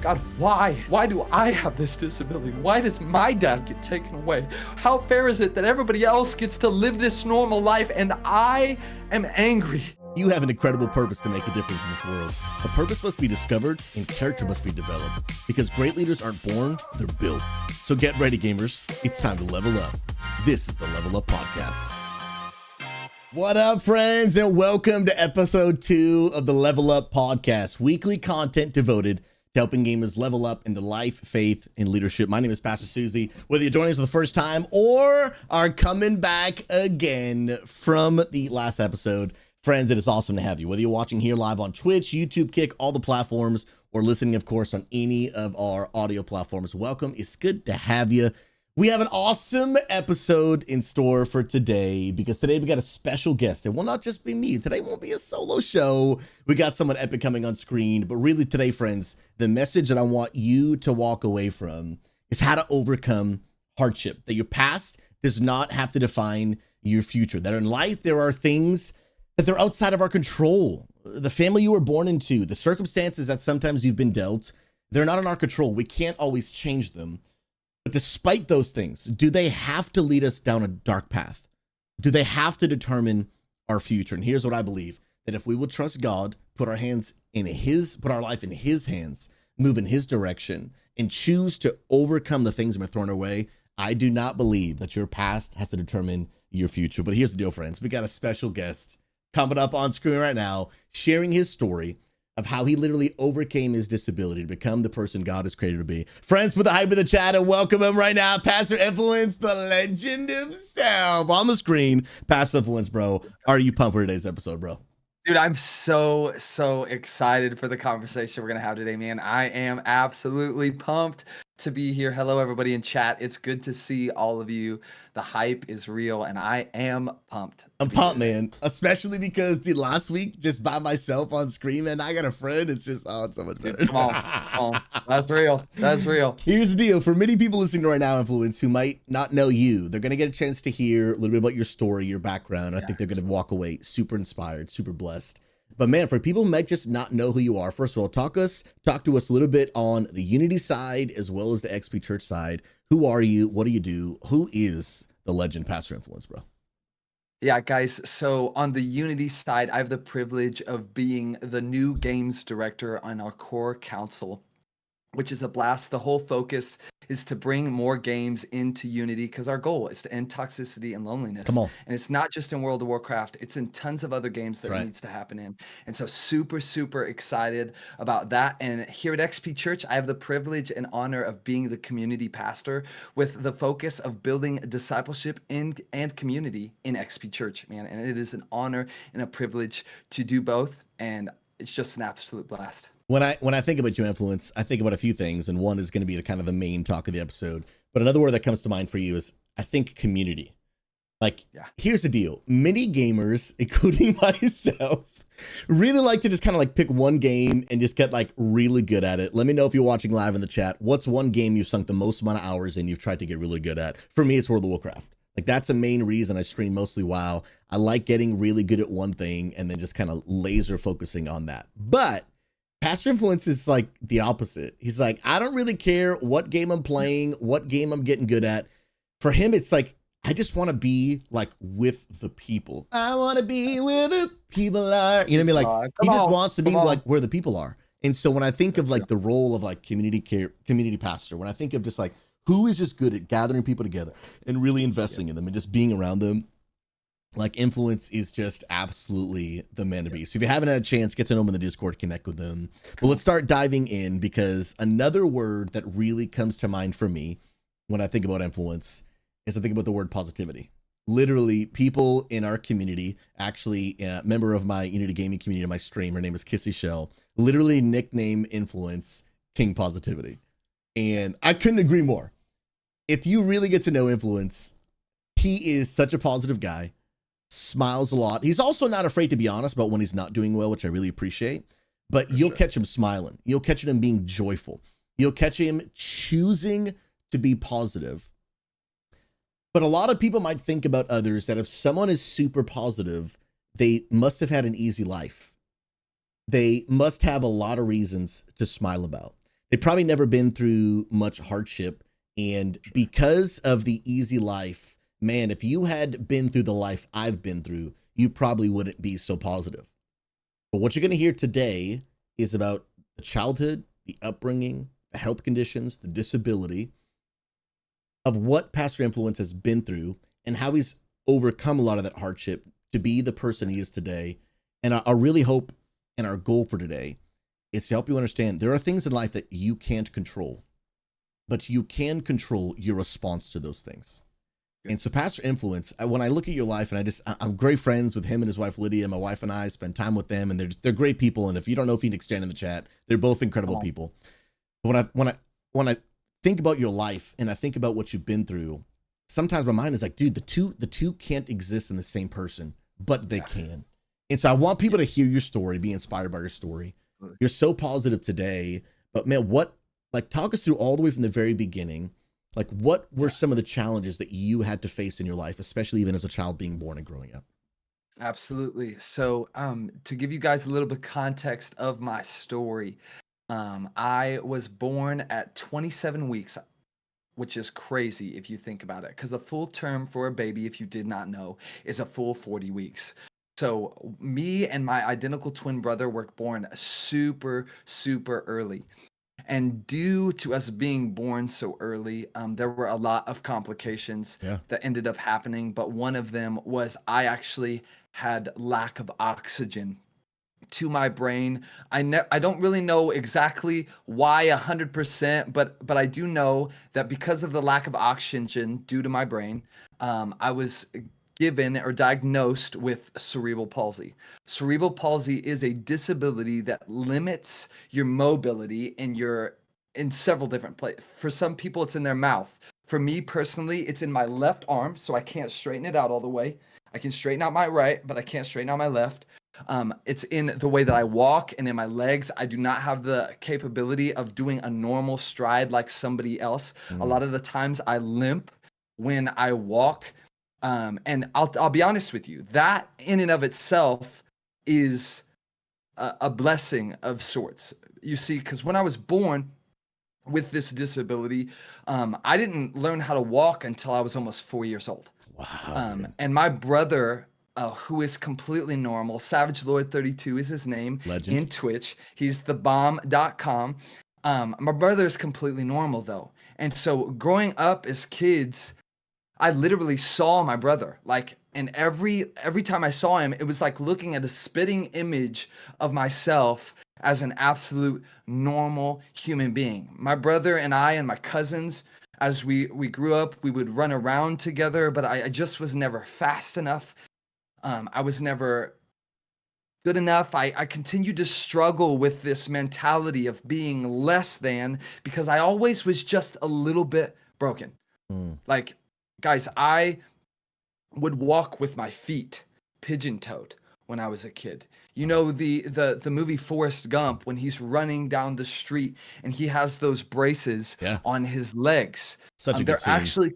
God, why? Why do I have this disability? Why does my dad get taken away? How fair is it that everybody else gets to live this normal life and I am angry? You have an incredible purpose to make a difference in this world. A purpose must be discovered and character must be developed because great leaders aren't born, they're built. So get ready, gamers. It's time to level up. This is the Level Up Podcast. What up, friends, and welcome to episode 2 of the Level Up Podcast, weekly content devoted to helping gamers level up into life, faith, and leadership. My name is Pastor Susie. Whether you're joining us for the first time or are coming back again from the last episode, friends, it is awesome to have you. Whether you're watching here live on Twitch, YouTube, Kick, all the platforms, or listening, of course, on any of our audio platforms, welcome. It's good to have you. We have an awesome episode in store for today because today we got a special guest. It will not just be me. Today won't be a solo show. We got someone epic coming on screen. But really today, friends, the message that I want you to walk away from is how to overcome hardship. That your past does not have to define your future. That in life there are things that they're outside of our control. The family you were born into, the circumstances that sometimes you've been dealt, they're not in our control. We can't always change them. But despite those things, do they have to lead us down a dark path? Do they have to determine our future? And here's what I believe, that if we will trust God, put our life in his hands, move in his direction, and choose to overcome the things that are thrown our way, I do not believe that your past has to determine your future. But here's the deal, friends. We got a special guest coming up on screen right now, sharing his story of how he literally overcame his disability to become the person God has created to be. Friends, put the hype in the chat and welcome him right now. Pastor Influence, the legend himself on the screen. Pastor Influence, bro. Are you pumped for today's episode, bro? Dude, I'm so excited for the conversation we're going to have today, man. I am absolutely pumped to be here. Hello, everybody in chat. It's good to see all of you. The hype is real, and I am pumped. I'm pumped, man. Especially because, dude, last week, just by myself on screen, man, I got a friend. It's just, it's so much better. Dude, come on. That's real. That's real. Here's the deal. For many people listening right now, Influence, who might not know you, they're going to get a chance to hear a little bit about your story, your background. I think they're going to walk away super inspired, super blessed. But man, for people who might just not know who you are, first of all, talk to us a little bit on the Unity side as well as the XP Church side. Who are you? What do you do? Who is the legend Pastor Influence, bro? Yeah, guys. So on the Unity side, I have the privilege of being the new games director on our core council, which is a blast. The whole focus is to bring more games into Unity because our goal is to end toxicity and loneliness. Come on. And it's not just in World of Warcraft, it's in tons of other games that That's right. needs to happen in. And so super excited about that. And here at XP Church, I have the privilege and honor of being the community pastor with the focus of building discipleship and community in XP Church, man. And it is an honor and a privilege to do both. And it's just an absolute blast. When I think about your Influence, I think about a few things, and one is going to be the kind of the main talk of the episode. But another word that comes to mind for you is, I think, community. Here's the deal. Many gamers, including myself, really like to just kind of like pick one game and just get like really good at it. Let me know if you're watching live in the chat. What's one game you've sunk the most amount of hours in you've tried to get really good at? For me, it's World of Warcraft. Like, that's a main reason I stream mostly WoW. I like getting really good at one thing and then just kind of laser focusing on that. But Pastor Influence is like the opposite. He's like, I don't really care what game I'm playing, what game I'm getting good at. For him, it's like, I just want to be like with the people. I want to be where the people are. You know what I mean? Like, he just wants to be like where the people are. And so when I think of like the role of like community pastor, when I think of just like who is just good at gathering people together and really investing in them and just being around them, like, Influence is just absolutely the man to be. So if you haven't had a chance, get to know him in the Discord, connect with them. But let's start diving in, because another word that really comes to mind for me when I think about Influence is I think about the word positivity. Literally, people in our community, actually a member of my Unity gaming community, my stream, her name is Kissy Shell, literally nickname Influence King Positivity. And I couldn't agree more. If you really get to know Influence, he is such a positive guy. Smiles a lot. He's also not afraid to be honest about when he's not doing well, which I really appreciate. But you'll catch him smiling. You'll catch him being joyful. You'll catch him choosing to be positive. But a lot of people might think about others that if someone is super positive, they must have had an easy life. They must have a lot of reasons to smile about. They probably never been through much hardship. And because of the easy life, man, if you had been through the life I've been through, you probably wouldn't be so positive. But what you're going to hear today is about the childhood, the upbringing, the health conditions, the disability of what Pastor Influence has been through and how he's overcome a lot of that hardship to be the person he is today. And I really hope, and our goal for today is to help you understand there are things in life that you can't control, but you can control your response to those things. Good. And so, Pastor Influence, when I look at your life, and I'm great friends with him and his wife Lydia. My wife and I spend time with them, and they're great people. And if you don't know Phoenix Jan in the chat, they're both incredible people. But when I think about your life and I think about what you've been through, sometimes my mind is like, dude, the two can't exist in the same person, but they can. And so I want people to hear your story, be inspired by your story. You're so positive today, but man, talk us through all the way from the very beginning. Like, what were some of the challenges that you had to face in your life, especially even as a child being born and growing up? Absolutely. So, to give you guys a little bit of context of my story, I was born at 27 weeks, which is crazy if you think about it, because a full term for a baby, if you did not know, is a full 40 weeks. So, me and my identical twin brother were born super, super early. And due to us being born so early, there were a lot of complications Yeah. that ended up happening. But one of them was I actually had lack of oxygen to my brain. I don't really know exactly why 100%, but I do know that because of the lack of oxygen due to my brain, I was given or diagnosed with cerebral palsy. Cerebral palsy is a disability that limits your mobility in several different places. For some people, it's in their mouth. For me personally, it's in my left arm, so I can't straighten it out all the way. I can straighten out my right, but I can't straighten out my left. It's in the way that I walk and in my legs. I do not have the capability of doing a normal stride like somebody else. A Mm. lot of the times I limp when I walk. And I'll be honest with you, that in and of itself is a blessing of sorts. You see, because when I was born with this disability, I didn't learn how to walk until I was almost 4 years old. Wow, man. And my brother, who is completely normal, Savage Lord 32 is his name Legend. in Twitch. He's thebomb.com. My brother is completely normal though. And so growing up as kids, I literally saw my brother. Like, and every time I saw him, it was like looking at a spitting image of myself as an absolute normal human being. My brother and I and my cousins, as we grew up, we would run around together, but I just was never fast enough. I was never good enough. I continued to struggle with this mentality of being less than because I always was just a little bit broken. Mm. Like, guys, I would walk with my feet pigeon-toed when I was a kid. You Wow. know the movie Forrest Gump when he's running down the street and he has those braces Yeah. on his legs. Such a good They're scene.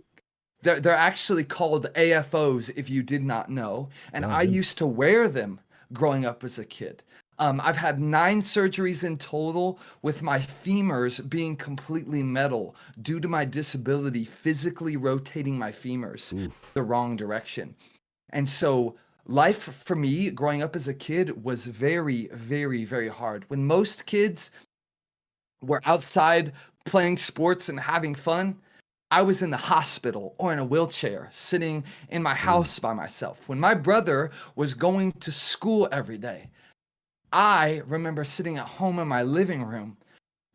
actually called AFOs if you did not know, and Oh, I good. used to wear them growing up as a kid. I've had 9 surgeries in total, with my femurs being completely metal due to my disability, physically rotating my femurs Oof. the wrong direction. And so life for me growing up as a kid was very, very, very hard. When most kids were outside playing sports and having fun, I was in the hospital or in a wheelchair, sitting in my Ooh. house by myself. When my brother was going to school every day, I remember sitting at home in my living room,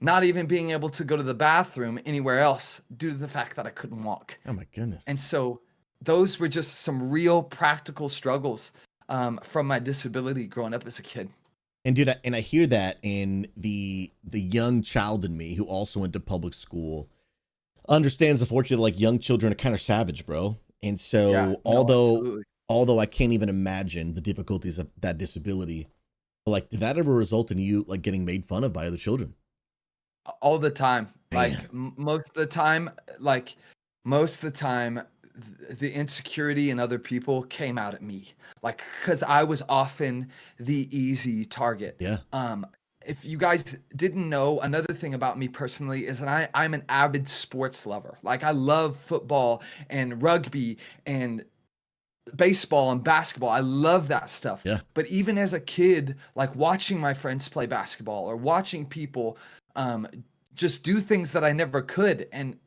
not even being able to go to the bathroom anywhere else due to the fact that I couldn't walk. Oh my And goodness. so those were just some real practical struggles from my disability growing up as a kid. And dude, I hear that in the young child in me who also went to public school understands unfortunately like young children are kind of savage, bro. And Yeah, so no, absolutely. although I can't even imagine the difficulties of that disability, but like did that ever result in you like getting made fun of by other children? All the time. Like Man. most of the time, like most of the time, the insecurity in other people came out at me. Like, because I was often the easy target. Yeah. Um, if you guys didn't know, another thing about me personally is that I'm an avid sports lover. Like I love football and rugby and baseball and basketball. I love that stuff. Yeah. But even as a kid, like watching my friends play basketball or watching people um, just do things that I never could, and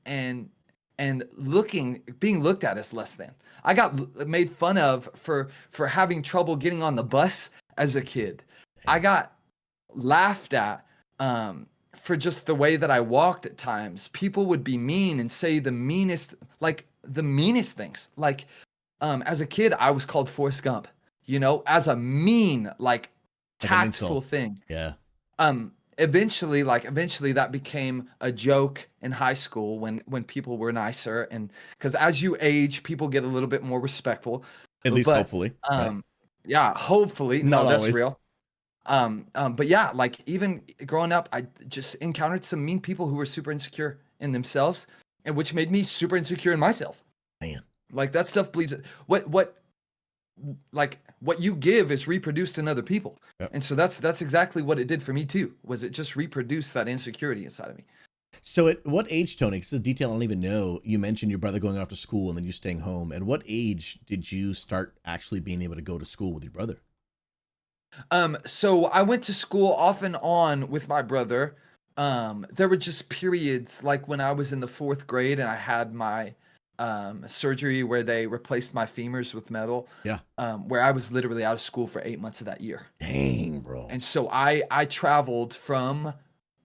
being looked at as less than. I got made fun of for having trouble getting on the bus as a kid. I Dang. got laughed at for just the way that I walked at times. People would be mean and say the meanest things. Like as a kid, I was called Forrest Gump, as a mean, like Like an tactful insult. thing. Yeah. Eventually that became a joke in high school when people were nicer, and because as you age, people get a little bit more respectful. At least But hopefully, right? yeah, hopefully, no, Not that's always. real. But yeah, like even growing up, I just encountered some mean people who were super insecure in themselves, and which made me super insecure in myself. Man. Like that stuff bleeds. What you give is reproduced in other people, Yep. and so that's exactly what it did for me too. Was it just reproduced that insecurity inside of me? So at what age, Tony, because it's a detail I don't even know, you mentioned your brother going off to school and then you staying home. At what age did you start actually being able to go to school with your brother? So I went to school off and on with my brother. There were just periods like when I was in the fourth grade and I had my surgery where they replaced my femurs with metal, Yeah. where I was literally out of school for 8 months of that year. Dang, bro. And so I traveled from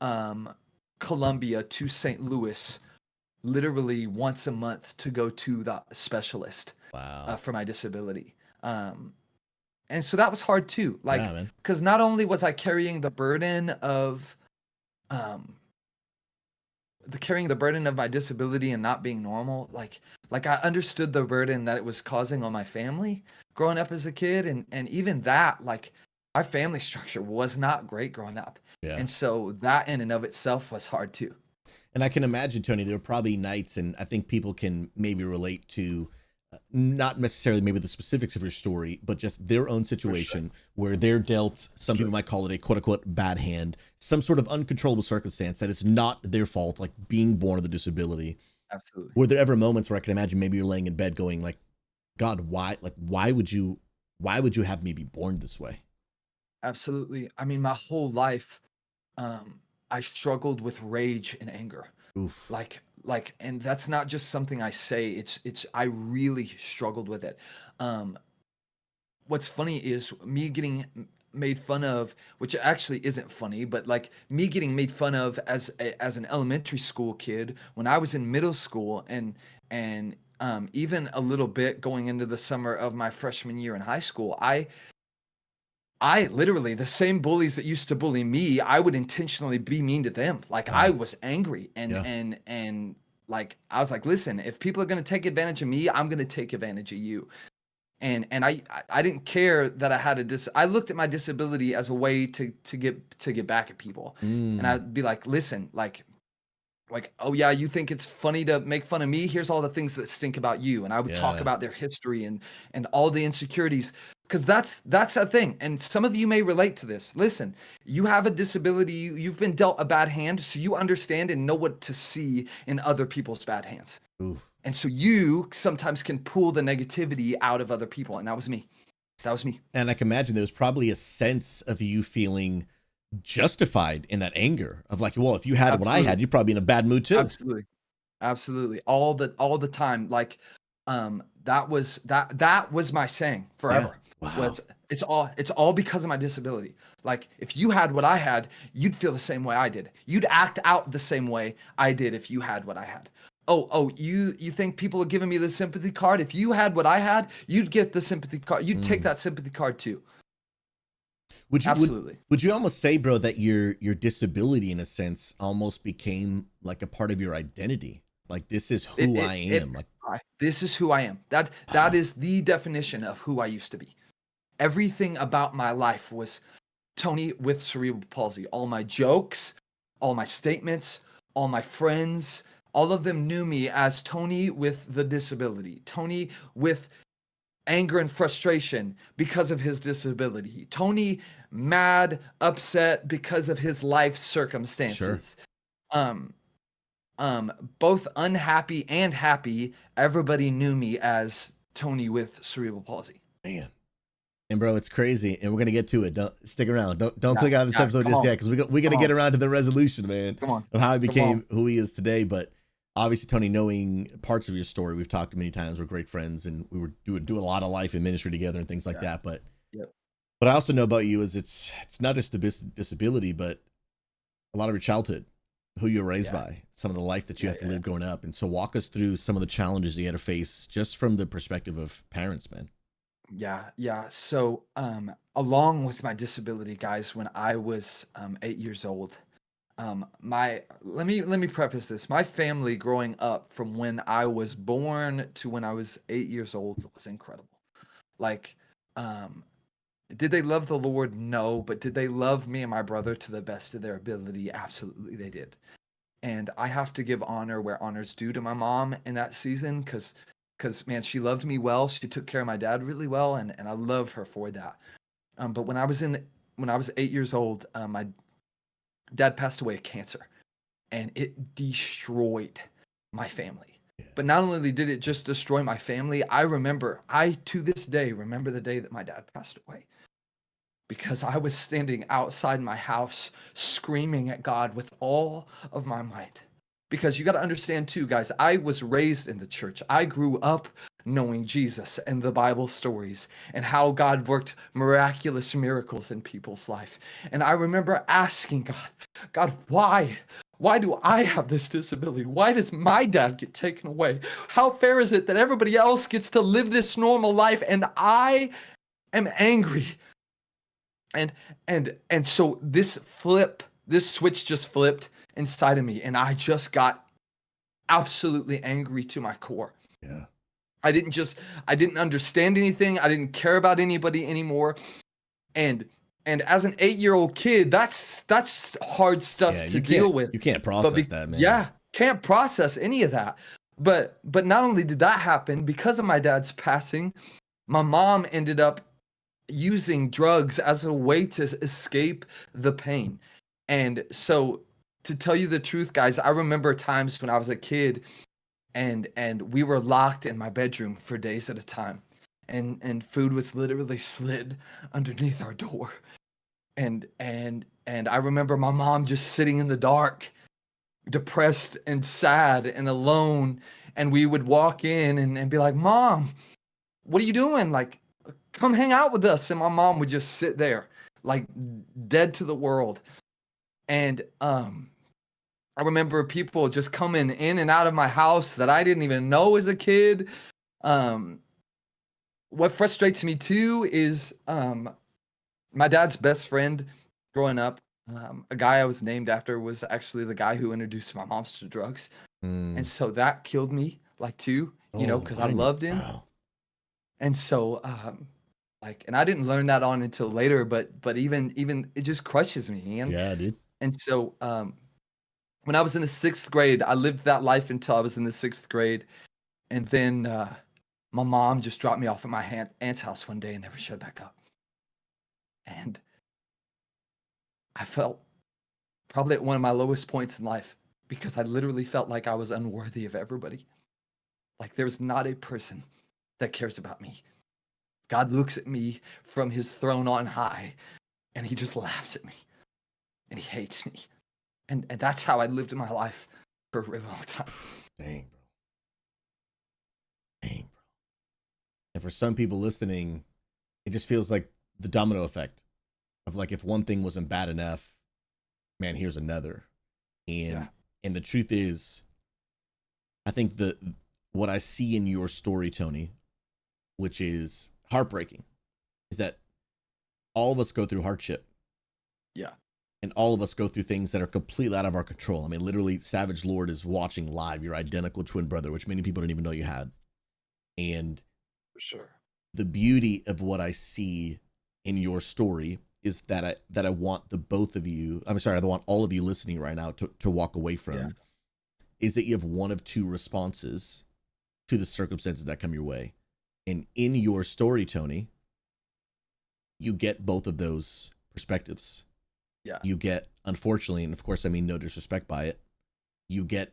um, Columbia to St. Louis literally once a month to go to the specialist Wow. for my disability. And so that was hard too, Yeah, like man. because not only was I carrying the burden of um, carrying the burden of my disability and not being normal, like I understood the burden that it was causing on my family growing up as a kid, and even that, like my family structure was not great growing up, Yeah. and so that in and of itself was hard too. And I can imagine, Tony, there were probably nights, and I think people can maybe relate to not necessarily maybe the specifics of your story, but just their own For sure. situation where they're dealt, some Sure. people might call it a quote unquote bad hand, some sort of uncontrollable circumstance that is not their fault, like being born with a disability. Absolutely. Were there ever moments where I can imagine maybe you're laying in bed going like, God, why would you have me be born this way? Absolutely. I mean, my whole life, I struggled with rage and anger. Oof. And that's not just something I say. I really struggled with it. Um, what's funny is me getting made fun of, which actually isn't funny, but like me getting made fun of as an elementary school kid when I was in middle school, and even a little bit going into the summer of my freshman year in high school. I literally, the same bullies that used to bully me, I would intentionally be mean to them. Like I Wow. was angry, and Yeah. like I was like, listen, if people are gonna take advantage of me, I'm gonna take advantage of you. And I didn't care that I had I looked at my disability as a way to get back at people. And Mm, I'd be like, listen, oh yeah, you think it's funny to make fun of me? Here's all the things that stink about you. And I would talk yeah. about their history and all the insecurities, because that's a thing. And some of you may relate to this. Listen, you have a disability, you've been dealt a bad hand, so you understand and know what to see in other people's bad hands. Oof. And so you sometimes can pull the negativity out of other people. And that was me. That was me. And I can imagine there was probably a sense of you feeling justified in that anger of like, well, if you had what I Absolutely. had, you'd probably be in a bad mood too. Absolutely. Absolutely. All the time. Like that was my saying Yeah. forever. Wow. Was it's all because of my disability. Like if you had what I had, you'd feel the same way I did. You'd act out the same way I did if you had what I had. Oh, you think people are giving me the sympathy card? If you had what I had, you'd get the sympathy card. You'd take Mm. that sympathy card too. Would you Absolutely. would you almost say, bro, that your disability in a sense almost became like a part of your identity? Like this is It who it I it am. Like, this is who I am. That wow. is the definition of who I used to be. Everything about my life was Tony with cerebral palsy. All my jokes, all my statements, all my friends, all of them knew me as Tony with the disability. Tony with anger and frustration because of his disability. Tony mad, upset because of his life Sure. circumstances. Um, both unhappy and happy. Everybody knew me as Tony with cerebral palsy. Man. And bro, it's crazy, and we're gonna get to it. Don't stick around. Don't Yeah, click out of this yeah. episode Come just on, yet, because we're come gonna get on, around to the resolution, man, come on, of how he come on. became who he is today. But obviously, Tony, knowing parts of your story, we've talked many times. We're great friends, and we were do a lot of life and ministry together and things like Yeah, that. But yep, what I also know about you is it's not just the disability, but a lot of your childhood, who you were raised yeah, by, some of the life that you yeah, have to yeah. live growing up. And so walk us through some of the challenges you had to face just from the perspective of parents, man. Yeah, yeah. So, along with my disability, guys, when I was 8 years old, my let me preface this. My family growing up from when I was born to when I was 8 years old was incredible. Like, um, did they love the Lord? No, but did they love me and my brother to the best of their ability? Absolutely, they did. And I have to give honor where honor's due to my mom in that season, because man, she loved me well. She took care of my dad really well, and I love her for that. But when I was 8 years old, my dad passed away of cancer, and it destroyed my family. Yeah. But not only did it just destroy my family, I to this day remember the day that my dad passed away, because I was standing outside my house screaming at God with all of my might. Because you got to understand too, guys, I was raised in the church. I grew up knowing Jesus and the Bible stories and how God worked miraculous miracles in people's life. And I remember asking God, God, why? Why do I have this disability? Why does my dad get taken away? How fair is it that everybody else gets to live this normal life and I am angry? And so this switch just flipped inside of me, and I just got absolutely angry to my core. Yeah. I didn't understand anything. I didn't care about anybody anymore. And and as an 8-year-old kid, that's hard Yeah. stuff to You can't deal with. you can't But process that, man. yeah, can't process any of that. But not only did that happen, because of my dad's passing, my mom ended up using drugs as a way to escape the pain. And so, to tell you the truth, guys, I remember times when I was a kid, and we were locked in my bedroom for days at a time. And food was literally slid underneath our door. And I remember my mom just sitting in the dark, depressed and sad and alone. And we would walk in and be like, Mom, what are you doing? Like, come hang out with us. And my mom would just sit there, like dead to the world. And I remember people just coming in and out of my house that I didn't even know as a kid. Um, what frustrates me too is my dad's best friend growing up, a guy I was named after, was actually the guy who introduced my mom to drugs. And Mm. so that killed me, like, too, Oh, because I I didn't. loved him. Wow. And so, like, and I didn't learn that on until later, but even it just crushes me, man. Yeah, dude. And so, when I was in the 6th grade, I lived that life until I was in the 6th grade, and then my mom just dropped me off at my aunt's house one day and never showed back up. And I felt probably at one of my lowest points in life, because I literally felt like I was unworthy of everybody. Like, there's not a person that cares about me. God looks at me from his throne on high, and he just laughs at me, and he hates me. And that's how I lived my life for a really long time. Dang, bro. Dang, bro. And for some people listening, it just feels like the domino effect of, like, if one thing wasn't bad enough, man, here's another. And Yeah. and the truth is, I think what I see in your story, Tony, which is heartbreaking, is that all of us go through hardship. Yeah. And all of us go through things that are completely out of our control. I mean, literally, Savage Lord is watching live your identical twin brother, which many people didn't even know you had. And For sure. the beauty of what I see in your story is that I want the both of you, I'm sorry, I want all of you listening right now to walk away from, Yeah. is that you have one of two responses to the circumstances that come your way. And in your story, Tony, you get both of those perspectives. Yeah. You get, unfortunately, and of course I mean no disrespect by it, you get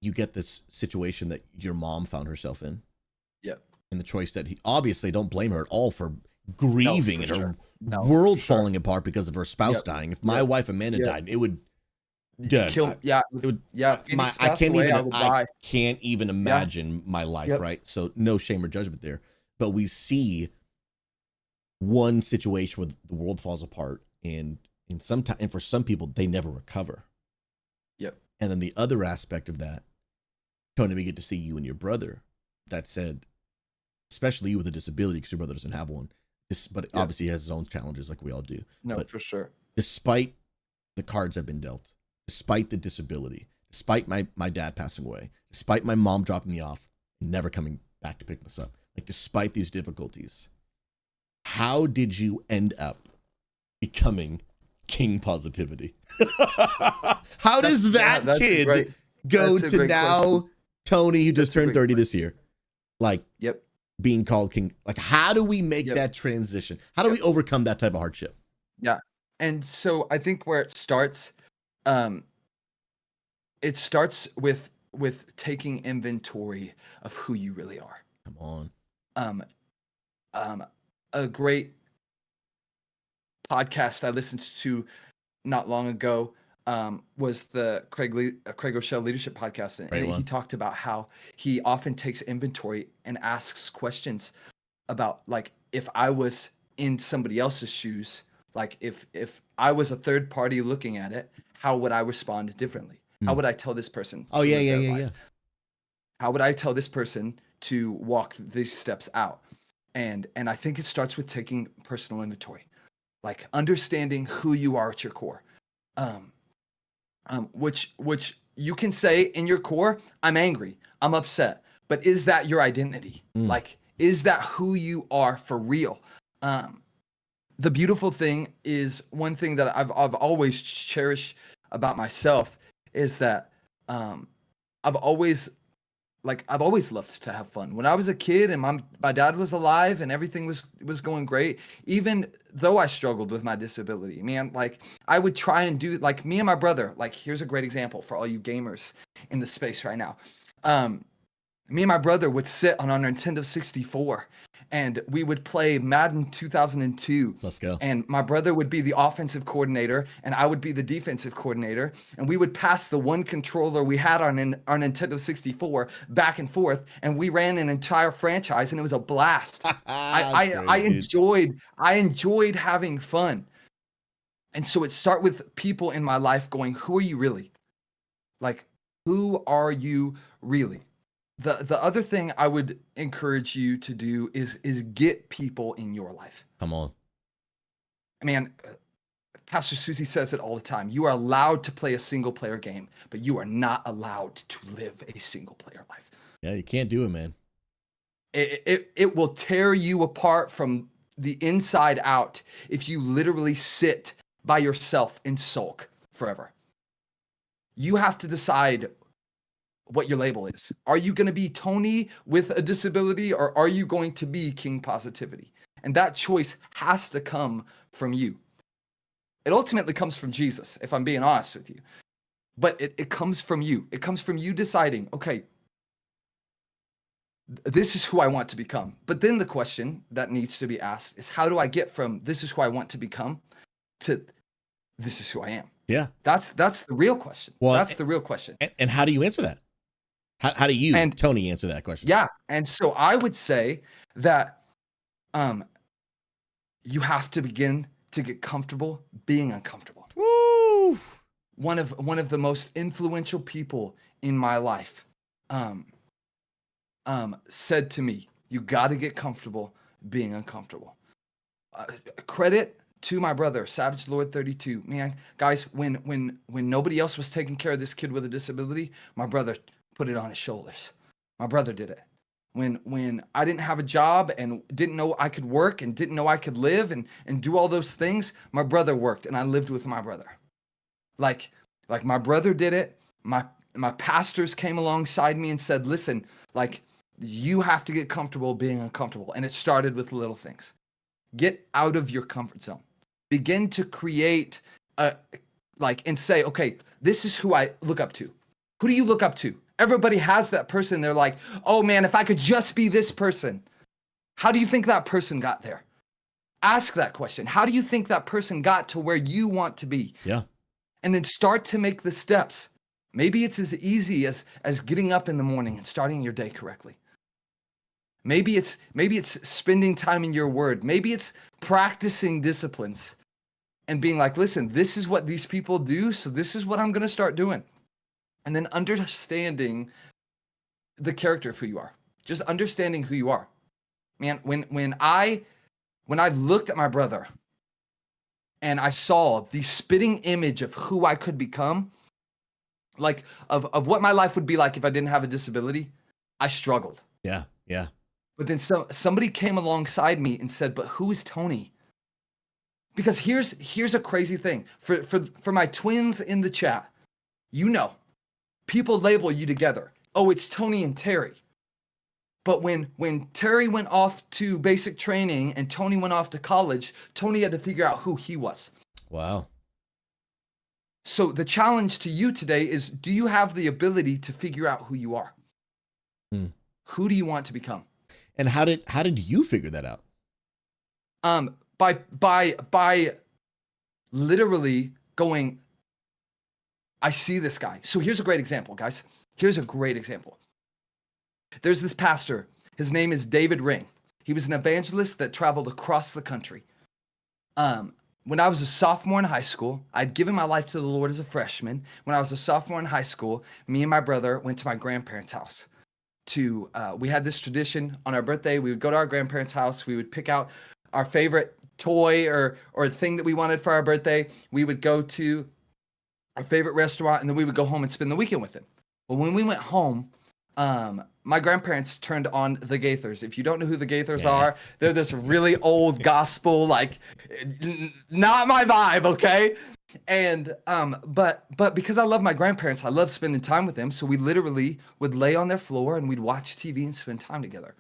this situation that your mom found herself in. Yep. And the choice that he, obviously, don't blame her at all for No, grieving for and her sure. No, world for sure. falling apart because of her spouse Yep. dying. If my Yep. wife Amanda Yep. died, it would, dude, Kill. Yeah. it would, Yeah. If my Phoenix passed away, I would I die. can't even Yeah. imagine my life, Yep. right? So no shame or judgment there. But we see one situation where the world falls apart, and and for some people they never recover. Yep. And then the other aspect of that, Tony, we get to see you and your brother. That said, especially you with a disability, because your brother doesn't have one. But obviously he has his own challenges, like we all do. No, but for sure. despite the cards have been dealt, despite the disability, despite my dad passing away, despite my mom dropping me off and never coming back to pick us up, like despite these difficulties, how did you end up becoming King Positivity? How does that kid go to now question. Tony, who just turned 30 this year, like being called King? Like, how do we make that transition? How do we overcome that type of hardship? Yeah. And so I think where it starts with taking inventory of who you really are. Come on. A great podcast I listened to not long ago was the Craig Rochelle Leadership Podcast. And he talked about how he often takes inventory and asks questions about, like, if I was in somebody else's shoes, like if I was a third party looking at it, how would I respond differently? How would I tell this person? Oh, yeah. How would I tell this person to walk these steps out? And I think it starts with taking personal inventory, like understanding who you are at your core. Which you can say in your core, I'm angry, I'm upset, but is that your identity? Like, is that who you are for real? The beautiful thing is, one thing that I've always cherished about myself is that I've always loved to have fun. When I was a kid and my dad was alive and everything was going great, even though I struggled with my disability, man, like I would try and do, like, me and my brother, like, here's a great example for all you gamers in the space right now. Me and my brother would sit on our Nintendo 64 and we would play Madden 2002. Let's go. And my brother would be the offensive coordinator and I would be the defensive coordinator. And we would pass the one controller we had on our Nintendo 64 back and forth. And we ran an entire franchise and it was a blast. I enjoyed having fun. And so it started with people in my life going, who are you really? Like, who are you really? The other thing I would encourage you to do is get people in your life. Come on. Man, Pastor Susie says it all the time. You are allowed to play a single player game, but you are not allowed to live a single player life. Yeah, you can't do it, man. It will tear you apart from the inside out if you literally sit by yourself and sulk forever. You have to decide what your label is. Are you going to be Tony with a disability, or are you going to be King Positivity? And that choice has to come from you. It ultimately comes from Jesus, if I'm being honest with you. But it comes from you. It comes from you deciding, okay, this is who I want to become. But then the question that needs to be asked is, how do I get from this is who I want to become to this is who I am? Yeah. That's the real question. Well, that's the real question. And how do you answer that? How do you, Tony, answer that question? Yeah. And so I would say that you have to begin to get comfortable being uncomfortable. Woo! One of the most influential people in my life said to me, you got to get comfortable being uncomfortable. Credit to my brother, Savage Lord 32. Man, guys, when nobody else was taking care of this kid with a disability, my brother put it on his shoulders. My brother did it. When I didn't have a job and didn't know I could work and didn't know I could live and do all those things, my brother worked and I lived with my brother. Like my brother did it. My pastors came alongside me and said, listen, like, You have to get comfortable being uncomfortable. And it started with little things. Get out of your comfort zone. Begin to create and say, okay, this is who I look up to. Who do you look up to? Everybody has that person. They're like, oh man, if I could just be this person. How do you think that person got there? Ask that question. How do you think that person got to where you want to be? Yeah. And then start to make the steps. Maybe it's as easy as getting up in the morning and starting your day correctly. Maybe it's spending time in your word. Maybe it's practicing disciplines and being like, listen, this is what these people do, so this is what I'm going to start doing. And then understanding the character of who you are. Just understanding who you are. Man, when I looked at my brother and I saw the spitting image of who I could become, like of what my life would be like if I didn't have a disability, I struggled. Yeah. Yeah. But then somebody came alongside me and said, but who is Tony? Because here's a crazy thing. For my twins in the chat, people label you together. Oh, it's Tony and Terry. But when Terry went off to basic training and Tony went off to college, Tony had to figure out who he was. Wow. So the challenge to you today is, do you have the ability to figure out who you are? Who do you want to become? And how did you figure that out? By literally going, I see this guy. So here's a great example, guys. Here's a great example. There's this pastor. His name is David Ring. He was an evangelist that traveled across the country. When I was a sophomore in high school, I'd given my life to the Lord as a freshman. When I was a sophomore in high school, me and my brother went to my grandparents' house. We had this tradition on our birthday. We would go to our grandparents' house. We would pick out our favorite toy or thing that we wanted for our birthday. We would go to our favorite restaurant, and then we would go home and spend the weekend with him. But when we went home, my grandparents turned on the Gaithers. If you don't know who the Gaithers are, they're this really old gospel, like, not my vibe, okay? And but because I love my grandparents, I love spending time with them. So we literally would lay on their floor and we'd watch TV and spend time together.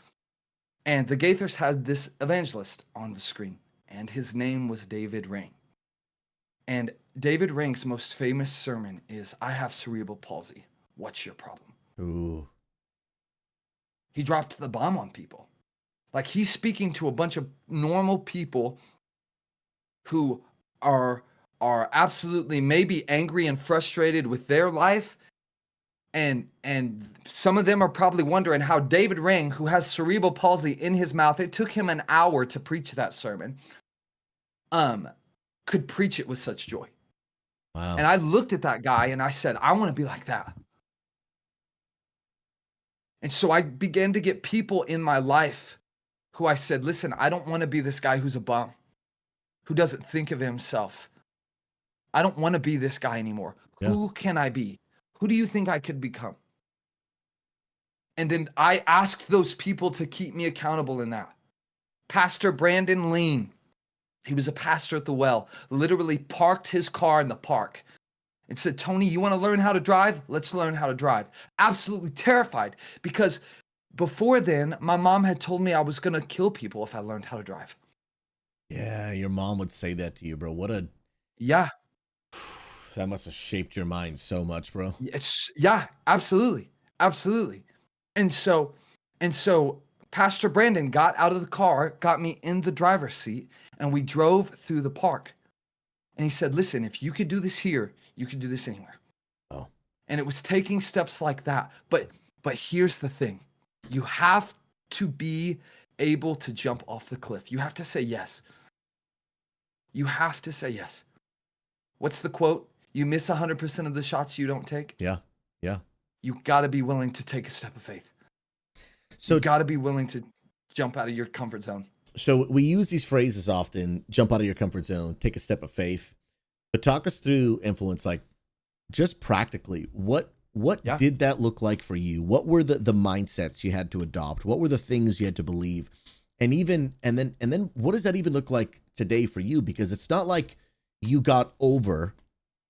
And the Gaithers had this evangelist on the screen, and his name was David Ring. And David Ring's most famous sermon is, I have cerebral palsy. What's your problem? Ooh. He dropped the bomb on people. Like, he's speaking to a bunch of normal people who are absolutely maybe angry and frustrated with their life. And some of them are probably wondering how David Ring, who has cerebral palsy in his mouth, it took him an hour to preach that sermon, could preach it with such joy. Wow. And I looked at that guy and I said, I want to be like that. And so I began to get people in my life who I said, listen, I don't want to be this guy who's a bum, who doesn't think of himself. I don't want to be this guy anymore. Yeah. Who can I be? Who do you think I could become? And then I asked those people to keep me accountable in that. Pastor Brandon Lean, he was a pastor at the Well, literally parked his car in the park and said, Tony, you want to learn how to drive? Let's learn how to drive. Absolutely terrified, because before then, my mom had told me I was going to kill people if I learned how to drive. Yeah, your mom would say that to you, bro. Yeah. That must have shaped your mind so much, bro. Absolutely. Absolutely. And so Pastor Brandon got out of the car, got me in the driver's seat, and we drove through the park. And he said, listen, if you could do this here, you could do this anywhere. Oh. And it was taking steps like that. But here's the thing. You have to be able to jump off the cliff. You have to say yes. You have to say yes. What's the quote? You miss 100% of the shots you don't take. Yeah. Yeah. You got to be willing to take a step of faith. So you got to be willing to jump out of your comfort zone. So we use these phrases often: jump out of your comfort zone, take a step of faith. But talk us through influence, like, just practically, what did that look like for you? What were the mindsets you had to adopt? What were the things you had to believe? And then what does that even look like today for you? Because it's not like you got over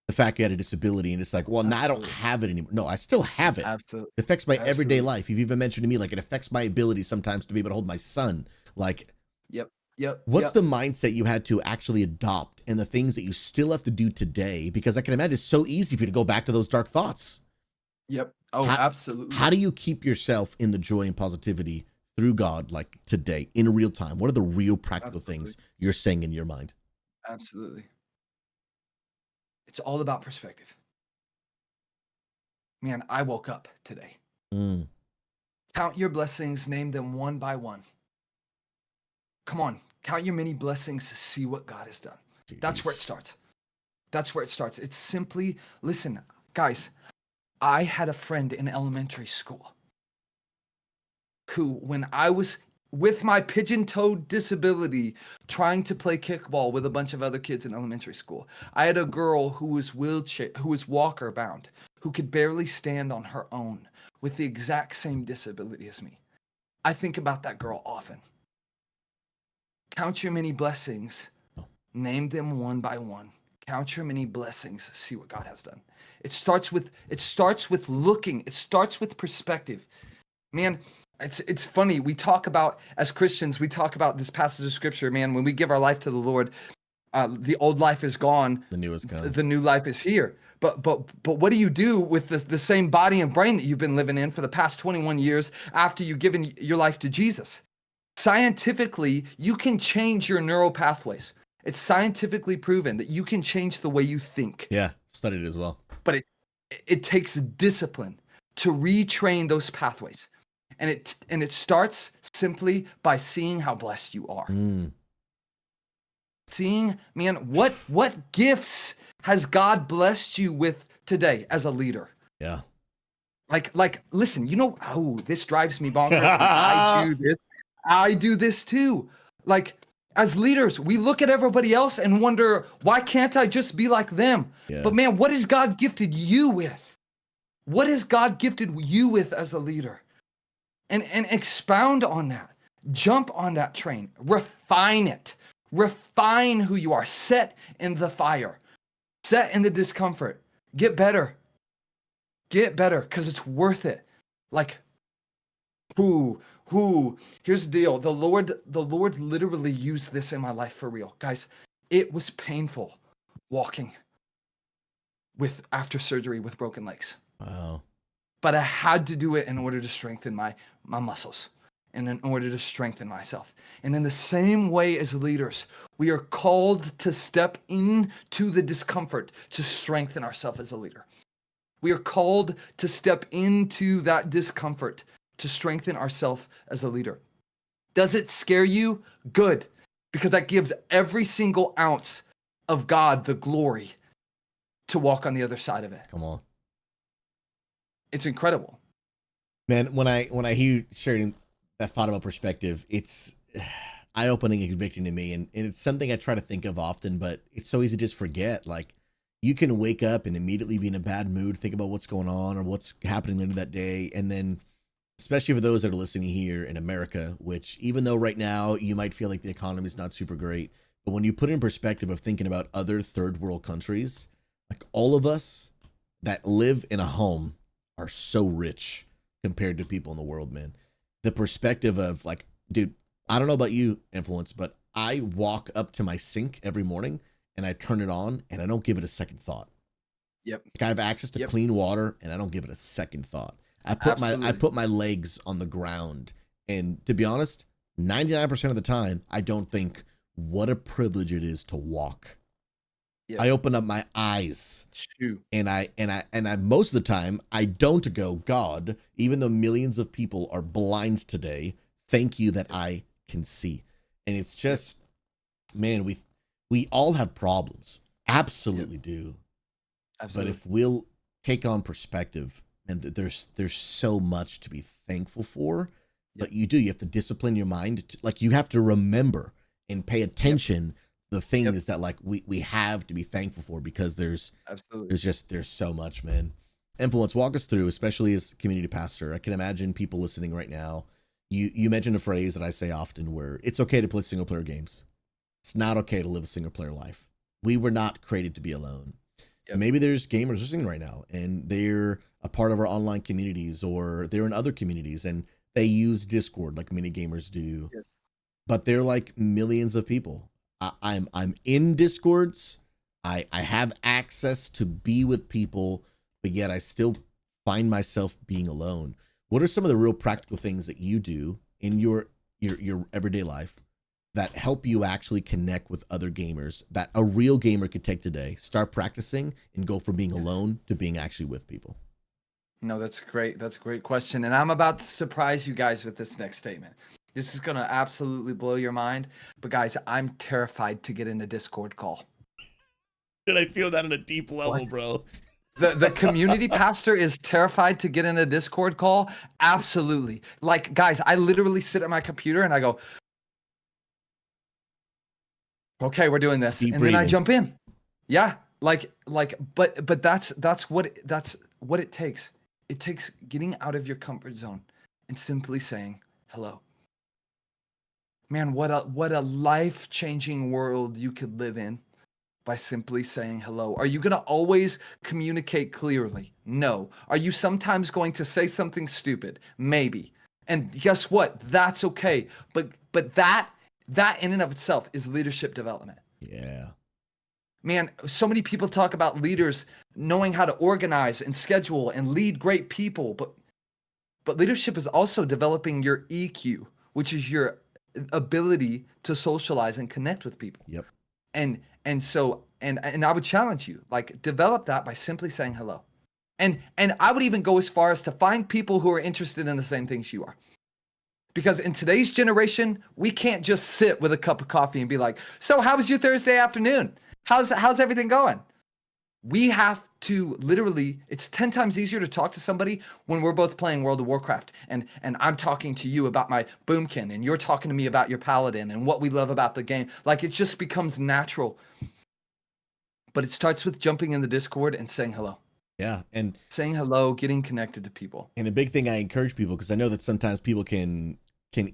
the fact you had a disability, and it's like, well, now I don't Absolutely. have it anymore. No, I still have it. Absolutely. It affects my everyday Absolutely. life. You've even mentioned to me, like, it affects my ability sometimes to be able to hold my son. Like, Yep. Yep. what's Yep. the mindset you had to actually adopt, and the things that you still have to do today? Because I can imagine it's so easy for you to go back to those dark thoughts. Yep. Oh, How absolutely. how do you keep yourself in the joy and positivity through God, like today, in real time? What are the real practical Absolutely. things you're saying in your mind? Absolutely. It's all about perspective. Man, I woke up today. Mm, Count your blessings, name them one by one. Come on, count your many blessings, see what God has done. That's where it jeez. starts. That's where it starts. It's simply, listen, guys, I had a friend in elementary school who, when I was with my pigeon-toed disability trying to play kickball with a bunch of other kids in elementary school, I had a girl who was walker bound, who could barely stand on her own with the exact same disability as me. I think about that girl often. Count your many blessings, Oh, name them one by one. Count your many blessings, see what God has done. It starts with looking, it starts with perspective. Man, it's funny. We talk about, as Christians, we talk about this passage of scripture, man, when we give our life to the Lord, the old life is gone, the newest come. the new life is here. But what do you do with the same body and brain that you've been living in for the past 21 years after you've given your life to Jesus? Scientifically, you can change your neural pathways. It's scientifically proven that you can change the way you think, Yeah, studied it as well. but it takes discipline to retrain those pathways. And it starts simply by seeing how blessed you are. Mm, Seeing, man, what gifts has God blessed you with today as a leader? yeah. Like listen, oh, this drives me bonkers, and I do this. I do this too. Like, as leaders, we look at everybody else and wonder, why can't I just be like them? Yeah. But man, what has God gifted you with? What has God gifted you with as a leader? And expound on that. Jump on that train. Refine it. Refine who you are. Set in the fire. Set in the discomfort. Get better. Get better, because it's worth it. Like, who here's the deal. The Lord literally used this in my life for real. Guys, it was painful walking with after surgery with broken legs. Wow. But I had to do it in order to strengthen my muscles and in order to strengthen myself. And in the same way, as leaders, we are called to step into the discomfort to strengthen ourselves as a leader. We are called to step into that discomfort to strengthen ourselves as a leader. Does it scare you? Good, because that gives every single ounce of God the glory to walk on the other side of it. Come on. It's incredible. Man, when I hear you sharing that thought about perspective, it's eye opening and convicting to me, and it's something I try to think of often, but it's so easy to just forget. Like, you can wake up and immediately be in a bad mood, think about what's going on or what's happening later that day, and then, especially for those that are listening here in America, which, even though right now you might feel like the economy is not super great, but when you put in perspective of thinking about other third world countries, like, all of us that live in a home are so rich compared to people in the world, man. The perspective of, like, dude, I don't know about you, Influence, but I walk up to my sink every morning and I turn it on and I don't give it a second thought. Yep. Like, I have access to Yep. clean water and I don't give it a second thought. I Absolutely. put my legs on the ground, and to be honest, 99% of the time I don't think what a privilege it is to walk. Yep. I open up my eyes, Shoot. and I most of the time I don't go, God, even though millions of people are blind today, thank you that Yep. I can see. And it's Yep. just, man, we all have problems, Yep. absolutely do. But Absolutely. if we'll take on perspective, and there's so much to be thankful for, Yep. but you have to discipline your mind to, like, you have to remember and pay Yep. attention the Yep. things that, like, we have to be thankful for, because Absolutely. there's so much, man. Influence, walk us through, especially as community pastor. I can imagine people listening right now. You mentioned a phrase that I say often, where it's okay to play single player games. It's not okay to live a single player life. We were not created to be alone. Yep. maybe there's gamers listening right now and they're a part of our online communities or they're in other communities and they use Discord like many gamers do, Yes. but they're like millions of people. I'm in Discords. I have access to be with people, but yet I still find myself being alone. What are some of the real practical things that you do in your everyday life that help you actually connect with other gamers that a real gamer could take today, start practicing, and go from being Yes. alone to being actually with people? No, that's great. That's a great question. And I'm about to surprise you guys with this next statement. This is going to absolutely blow your mind. But guys, I'm terrified to get in a Discord call. Did I feel that on a deep What? level, bro? The community pastor is terrified to get in a Discord call? Absolutely. Like, guys, I literally sit at my computer and I go, okay, we're doing this. Deep And then I breathing. jump in. Yeah. But that's what it takes. It takes getting out of your comfort zone and simply saying hello. Man, what a life-changing world you could live in by simply saying hello. Are you going to always communicate clearly? No. Are you sometimes going to say something stupid? Maybe. And guess what? That's okay. But that in and of itself is leadership development. Yeah. Man, so many people talk about leaders knowing how to organize and schedule and lead great people, but leadership is also developing your EQ, which is your ability to socialize and connect with people. Yep. And I would challenge you, like, develop that by simply saying hello. And I would even go as far as to find people who are interested in the same things you are. Because in today's generation, we can't just sit with a cup of coffee and be like, "So how was your Thursday afternoon? How's everything going?" We have to literally, it's 10 times easier to talk to somebody when we're both playing World of Warcraft and I'm talking to you about my boomkin and you're talking to me about your paladin and what we love about the game. Like, it just becomes natural. But it starts with jumping in the Discord and saying hello. Yeah. And Saying hello, getting connected to people. a big thing I encourage people, because I know that sometimes people can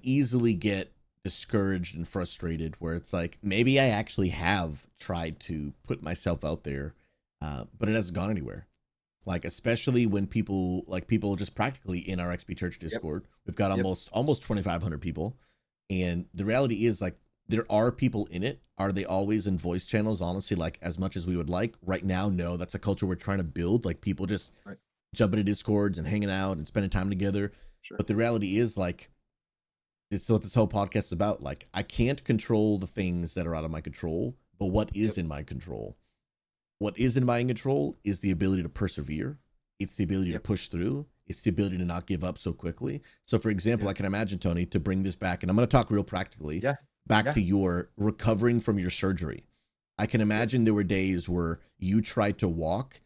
easily get discouraged and frustrated where it's like, maybe I actually have tried to put myself out there, but it hasn't gone anywhere. Like, especially when people just practically in our XP Church Discord, we've got almost 2,500 people. And the reality is, like, there are people in it. Are they always in voice channels? Honestly, like, as much as we would like right now, no, that's a culture we're trying to build. Like, people just jumping into Discords and hanging out and spending time together. Sure. But the reality is, like, it's what this whole podcast is about. Like, I can't control the things that are out of my control, but what is in my control? What is in my control is the ability to persevere. It's the ability to push through. It's the ability to not give up so quickly. So, for example, I can imagine, Tony, to bring this back, and I'm going to talk real practically, back to your recovering from your surgery. I can imagine there were days where you tried to walk,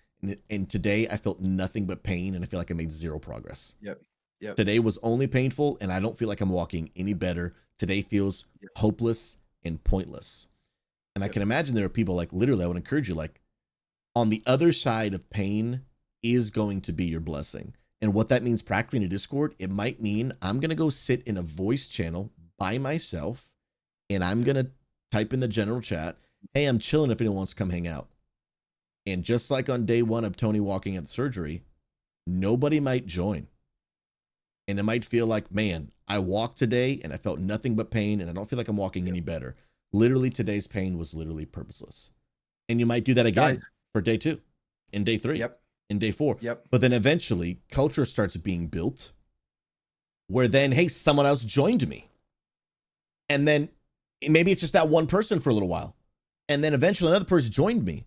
and today I felt nothing but pain, and I feel like I made zero progress. Yep. Today was only painful, and I don't feel like I'm walking any better. Today feels hopeless and pointless. And I can imagine there are people, like, literally, I would encourage you, like, on the other side of pain is going to be your blessing. And what that means practically in a Discord, it might mean I'm going to go sit in a voice channel by myself, and I'm going to type in the general chat, "Hey, I'm chilling if anyone wants to come hang out." And just like on day one of Tony walking at the surgery, nobody might join. And it might feel like, man, I walked today and I felt nothing but pain and I don't feel like I'm walking any better. Literally, today's pain was literally purposeless. And you might do that again for day 2 and day 3 and day 4. But then eventually culture starts being built where then, hey, someone else joined me. And then maybe it's just that one person for a little while. And then eventually another person joined me.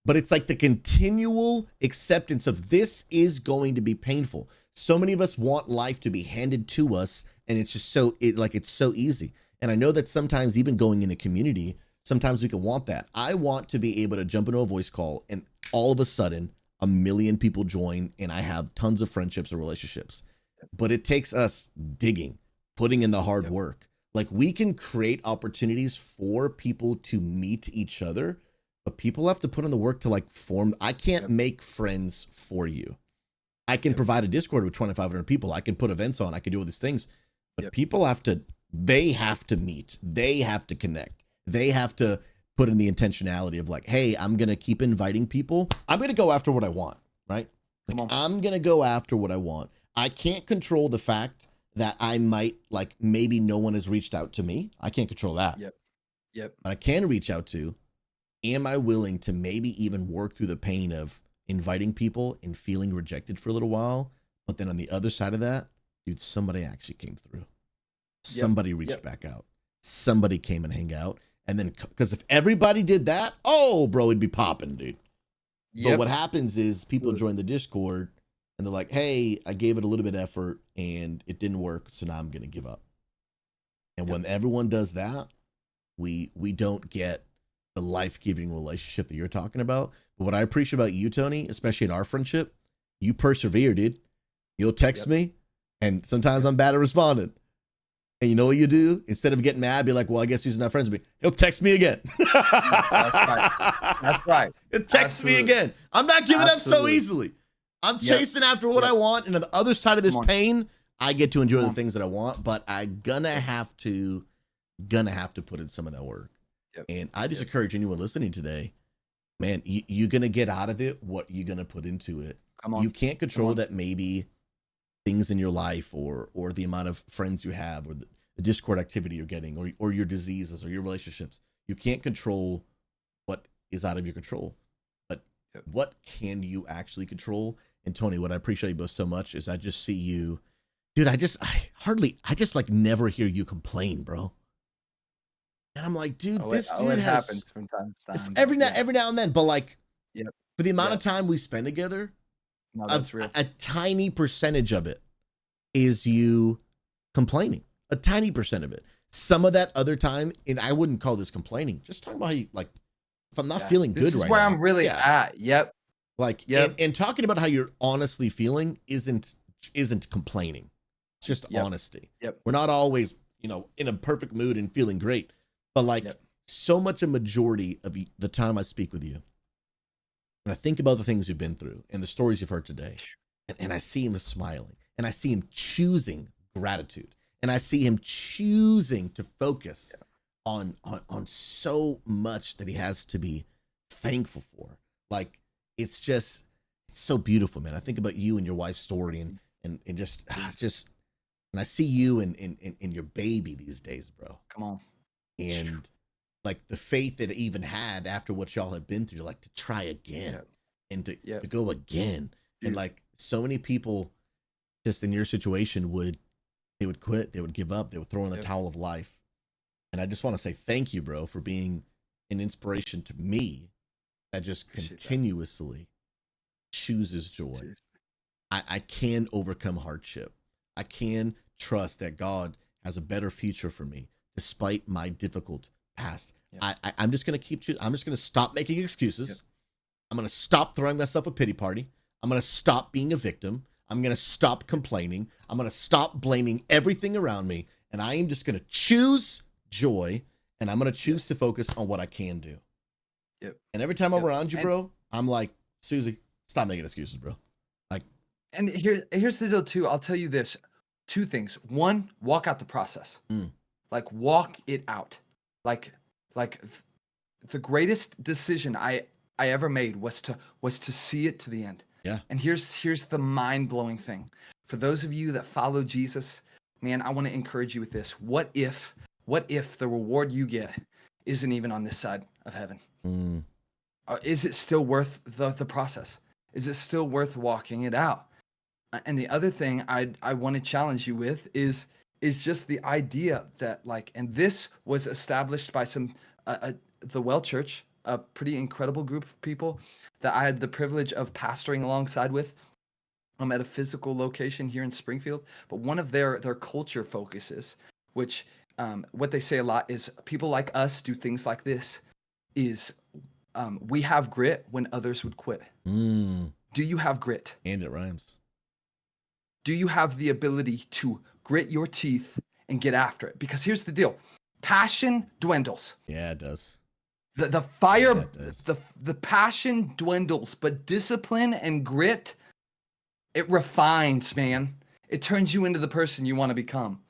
But it's like the continual acceptance of this is going to be painful. So many of us want life to be handed to us, and it's just it's so easy. And I know that sometimes even going in a community, sometimes we can want that. I want to be able to jump into a voice call and all of a sudden 1 million people join and I have tons of friendships and relationships. But it takes us digging, putting in the hard work. Like, we can create opportunities for people to meet each other, but people have to put in the work to, like, form. I can't make friends for you. I can provide a Discord with 2,500 people. I can put events on. I can do all these things. But people have to, they have to meet. They have to connect. They have to put in the intentionality of like, hey, I'm going to keep inviting people. I'm going to go after what I want, right? Come Like, on. I'm going to go after what I want. I can't control the fact that I might, like, maybe no one has reached out to me. I can't control that. Yep. Yep. But I can reach out to, am I willing to maybe even work through the pain of inviting people and feeling rejected for a little while? But then on the other side of that, dude, somebody actually came through. Somebody reached back out. Somebody came and hang out. And then, because if everybody did that, oh, bro, it'd be popping, dude. But what happens is people join the Discord and they're like, hey, I gave it a little bit of effort and it didn't work, so now I'm going to give up. And when everyone does that, we don't get the life-giving relationship that you're talking about. But what I appreciate about you, Tony, especially in our friendship, you persevere, dude. You'll text me, and sometimes I'm bad at responding. And you know what you do? Instead of getting mad, be like, well, I guess he's not friends with me. He'll text me again. That's right. That's right. He'll text me again. I'm not giving up so easily. I'm chasing after what I want. And on the other side of this pain, I get to enjoy the things that I want, but I'm gonna have to put in some of that work. And I just encourage anyone listening today, man, you're gonna get out of it what you're gonna put into it. You can't control that maybe things in your life or the amount of friends you have or the Discord activity you're getting or your diseases or your relationships. You can't control what is out of your control, but what can you actually control? And Tony, what I appreciate you both so much is I just see you, dude. I just like never hear you complain, bro. And I'm like, dude, this dude happens from time to time. Every now and then, but like, for the amount of Yep. time we spend together, No, that's real. a tiny percentage of it is you complaining. A tiny percent of it. Some of that other time, and I wouldn't call this complaining. Just talking about how you, like, if I'm not feeling good right now. This is where I'm really at. Yep. Like, and talking about how you're honestly feeling isn't complaining. It's just honesty. Yep. We're not always, in a perfect mood and feeling great. But like, so much a majority of the time I speak with you, and I think about the things you've been through and the stories you've heard today, and I see him smiling, and I see him choosing gratitude, and I see him choosing to focus on so much that he has to be thankful for. Like, it's so beautiful, man. I think about you and your wife's story, and just, and I see you and your baby these days, bro. Come on. And like the faith that it even had after what y'all have been through, like to try again and to go again. And like so many people just in your situation they would quit, they would give up, they would throw in the towel of life. And I just want to say thank you, bro, for being an inspiration to me that just continuously chooses joy. I can overcome hardship. I can trust that God has a better future for me despite my difficult past. I'm just going to I'm just going to stop making excuses. I'm going to stop throwing myself a pity party. I'm going to stop being a victim. I'm going to stop complaining. I'm going to stop blaming everything around me. And I am just going to choose joy, and I'm going to choose to focus on what I can do. And every time I'm around you, bro, I'm like, Susie, stop making excuses, bro. Like, and here's the deal too. I'll tell you this, two things. One, walk out the process. Like, walk it out. Like the greatest decision I ever made was to see it to the end. Yeah. And here's the mind-blowing thing. For those of you that follow Jesus, man, I want to encourage you with this. What if the reward you get isn't even on this side of heaven? Is it still worth the process? Is it still worth walking it out? And the other thing I want to challenge you with is just the idea that, like, and this was established by the Well Church, a pretty incredible group of people that I had the privilege of pastoring alongside with. I'm at a physical location here in Springfield, but one of their culture focuses, which what they say a lot is people like us do things like this, is we have grit when others would quit. Do you have grit? And it rhymes. Do you have the ability to grit your teeth and get after it? Because here's the deal. Passion dwindles. Yeah, it does. The fire, the passion dwindles, but discipline and grit, it refines, man. It turns you into the person you want to become.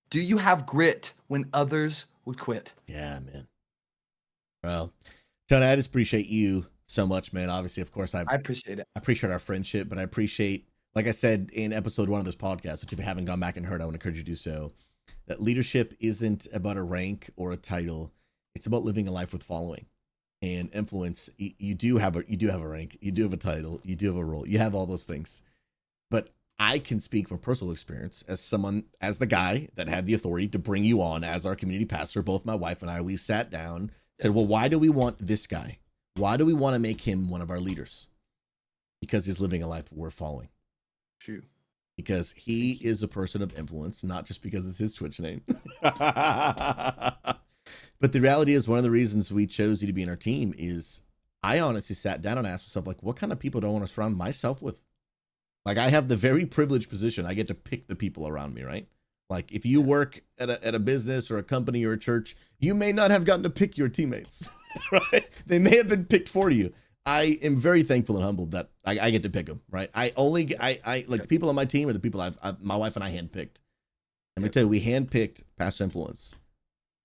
Do you have grit when others would quit? Yeah, man. Well, Tony, I just appreciate you so much, man. Obviously, of course, I appreciate it. I appreciate our friendship, but I appreciate, like I said in episode 1 of this podcast, which if you haven't gone back and heard, I would encourage you to do so. That leadership isn't about a rank or a title; it's about living a life with following and influence. You do have a rank, you do have a title, you do have a role, you have all those things. But I can speak from personal experience as someone, as the guy that had the authority to bring you on as our community pastor. Both my wife and I, we sat down, said, well, why do we want this guy? Why do we want to make him one of our leaders? Because he's living a life worth following. True. Because he is a person of influence, not just because it's his Twitch name. But the reality is, one of the reasons we chose you to be in our team is I honestly sat down and asked myself, like, what kind of people do I want to surround myself with? Like, I have the very privileged position. I get to pick the people around me, right? Like, if you work at a business or a company or a church, you may not have gotten to pick your teammates, right? They may have been picked for you. I am very thankful and humbled that I get to pick them, right? I like the people on my team are the people my wife and I handpicked. Let me tell you, we handpicked Pastor Influence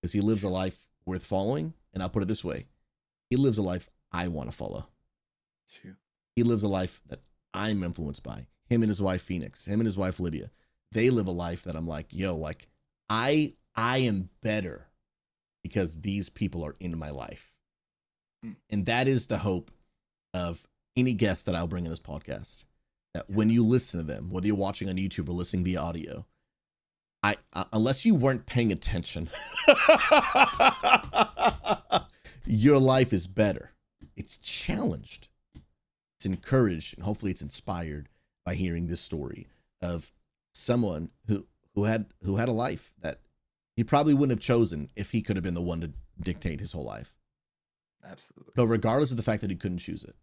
because he lives a life worth following. And I'll put it this way. He lives a life I want to follow. True. He lives a life that I'm influenced by. Him and his wife, Phoenix, him and his wife, Lydia. They live a life that I'm like, yo, like I am better because these people are in my life. And that is the hope of any guest that I'll bring in this podcast. That when you listen to them, whether you're watching on YouTube or listening via audio, unless you weren't paying attention, your life is better. It's challenged. It's encouraged, and hopefully it's inspired by hearing this story of someone who had a life that he probably wouldn't have chosen if he could have been the one to dictate his whole life. Absolutely. But regardless of the fact that he couldn't choose it,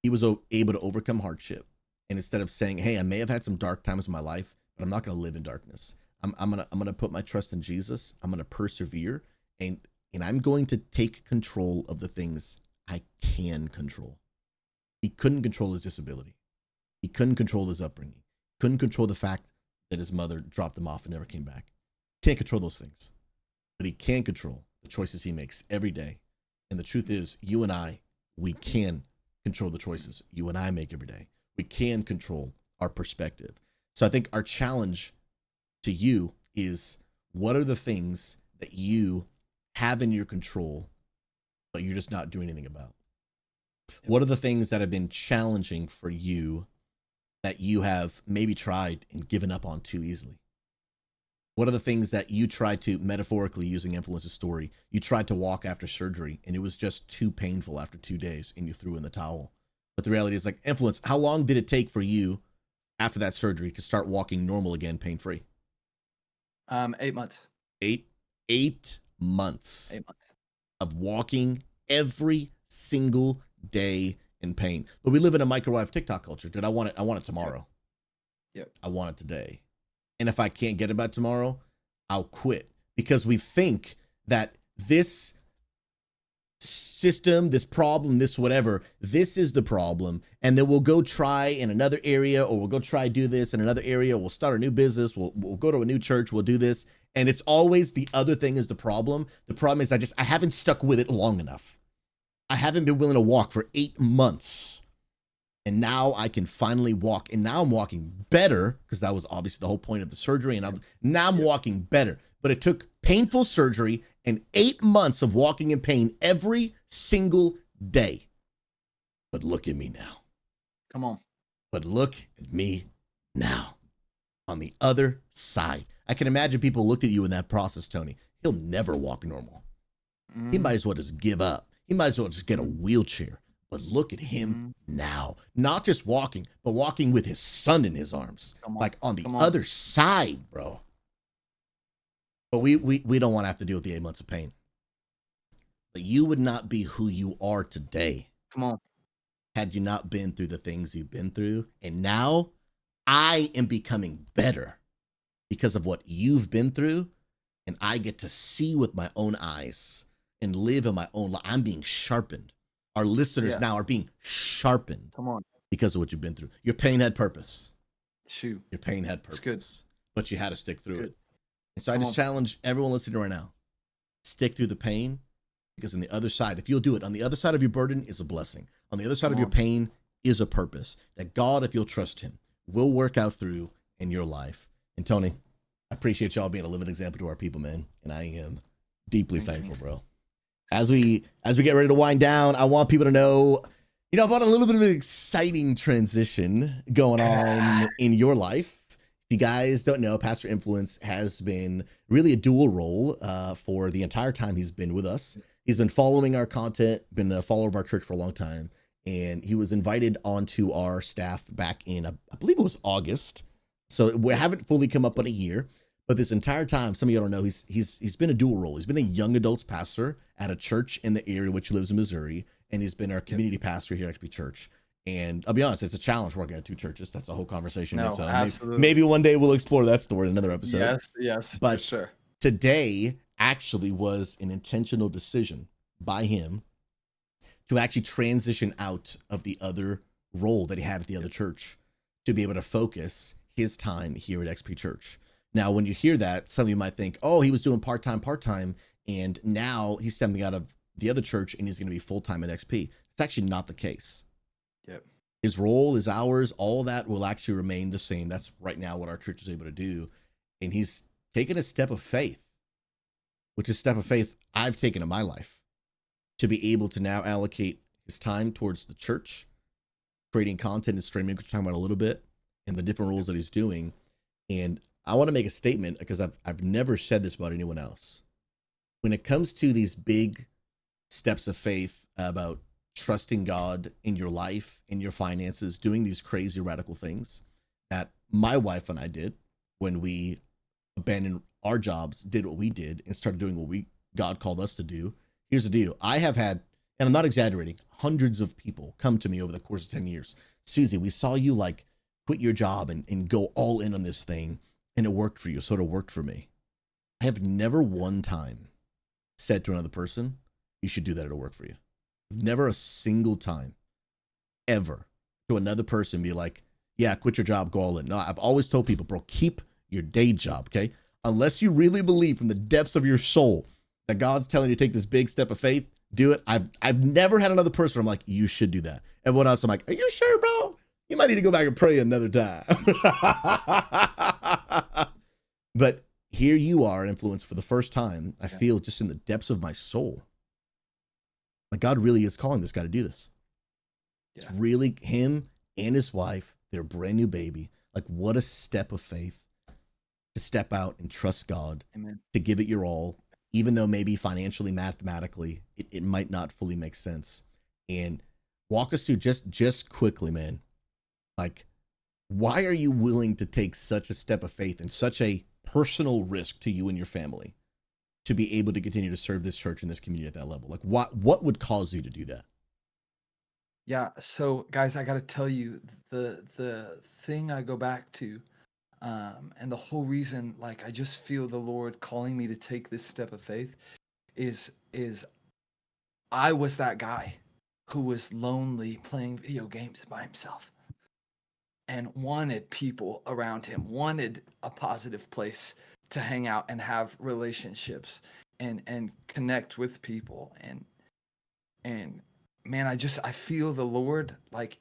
he was able to overcome hardship. And instead of saying, hey, I may have had some dark times in my life, but I'm not going to live in darkness. I'm going to put my trust in Jesus. I'm going to persevere, and I'm going to take control of the things I can control. He couldn't control his disability. He couldn't control his upbringing. Couldn't control the fact that his mother dropped him off and never came back. Can't control those things. But he can control the choices he makes every day. And the truth is, you and I, we can control the choices you and I make every day. We can control our perspective. So I think our challenge to you is, what are the things that you have in your control, but you're just not doing anything about? What are the things that have been challenging for you that you have maybe tried and given up on too easily? What are the things that you tried to, metaphorically using Influence's story, you tried to walk after surgery and it was just too painful after 2 days and you threw in the towel? But the reality is, like, Influence, how long did it take for you after that surgery to start walking normal again, pain-free? 8 months. 8 months. 8 months. Of walking every single day in pain. But we live in a microwave TikTok culture. Dude, I want it tomorrow. Yep. I want it today. And if I can't get it by tomorrow, I'll quit. Because we think that this system, this problem, this whatever, this is the problem. And then we'll go try in another area, or we'll go try do this in another area. We'll start a new business. We'll go to a new church. We'll do this. And it's always the other thing is the problem. The problem is I haven't stuck with it long enough. I haven't been willing to walk for 8 months. And now I can finally walk. And now I'm walking better, because that was obviously the whole point of the surgery. And now I'm walking better. But it took painful surgery and 8 months of walking in pain every single day. But look at me now. Come on. But look at me now. On the other side. I can imagine people looked at you in that process, Tony. He'll never walk normal. He might as well just give up. He might as well just get a wheelchair. But look at him now. Not just walking, but walking with his son in his arms. Like on the other side, bro. But we don't want to have to deal with the 8 months of pain. But you would not be who you are today. Come on. Had you not been through the things you've been through. And now I am becoming better because of what you've been through. And I get to see with my own eyes and live in my own life. I'm being sharpened. Our listeners now are being sharpened. Come on. Because of what you've been through. Your pain had purpose. Shoot. Your pain had purpose. Good. But you had to stick through it. And so I just challenge everyone listening right now. Stick through the pain Because on the other side, if you'll do it, on the other side of your burden is a blessing. On the other side Come of your on. pain is a purpose that God, if you'll trust him, will work out through in your life. And Tony, I appreciate y'all being a living example to our people, man. And I am deeply Thanks, thankful, man. bro. As we get ready to wind down, I want people to know, about a little bit of an exciting transition going on in your life. If you guys don't know, Pastor Influence has been really a dual role for the entire time he's been with us. He's been following our content, been a follower of our church for a long time, and he was invited onto our staff back in, I believe it was August. So we haven't fully come up on a year, but this entire time, some of you don't know, he's been a dual role. He's been a young adults pastor at a church in the area which he lives in Missouri, and he's been our community pastor here at XP Church. And I'll be honest, it's a challenge working at two churches. That's a whole conversation. No, And so absolutely. maybe one day we'll explore that story in another episode. Yes, for But sure. today actually was an intentional decision by him to actually transition out of the other role that he had at the other church to be able to focus his time here at XP Church. Now, when you hear that, some of you might think, oh, he was doing part-time, and now he's stepping out of the other church and he's going to be full-time at XP. It's actually not the case. Yep. His role, his hours, all that will actually remain the same. That's right now what our church is able to do. And he's taken a step of faith, which is a step of faith I've taken in my life, to be able to now allocate his time towards the church, creating content and streaming, which we're talking about a little bit, and the different roles that he's doing. And I want to make a statement because I've never said this about anyone else. When it comes to these big steps of faith about trusting God in your life, in your finances, doing these crazy radical things that my wife and I did when we abandoned our jobs, did what we did, and started doing what God called us to do. Here's the deal. I have had, and I'm not exaggerating, hundreds of people come to me over the course of 10 years. Susie, we saw you like quit your job and go all in on this thing, and it worked for you. So it worked for me. I have never one time said to another person, you should do that, it'll work for you. Never a single time ever to another person be like, yeah, quit your job, go all in. No, I've always told people, bro, keep your day job, okay? Unless you really believe from the depths of your soul that God's telling you to take this big step of faith, do it. I've never had another person I'm like, you should do that. Everyone else I'm like, are you sure, bro? You might need to go back and pray another time. But here you are, Influence, for the first time. I feel just in the depths of my soul, like God really is calling this guy to do this. It's really him and his wife, their brand new baby. Like, what a step of faith to step out and trust God. Amen. To give it your all, even though maybe financially, mathematically, it might not fully make sense. And walk us through just quickly, man. Like, why are you willing to take such a step of faith and such a personal risk to you and your family to be able to continue to serve this church and this community at that level? Like, what would cause you to do that? Yeah. So, guys, I got to tell you, the thing I go back to, and the whole reason, like, I just feel the Lord calling me to take this step of faith is I was that guy who was lonely playing video games by himself and wanted people around him, wanted a positive place to hang out and have relationships and connect with people. And man, I feel the Lord, like,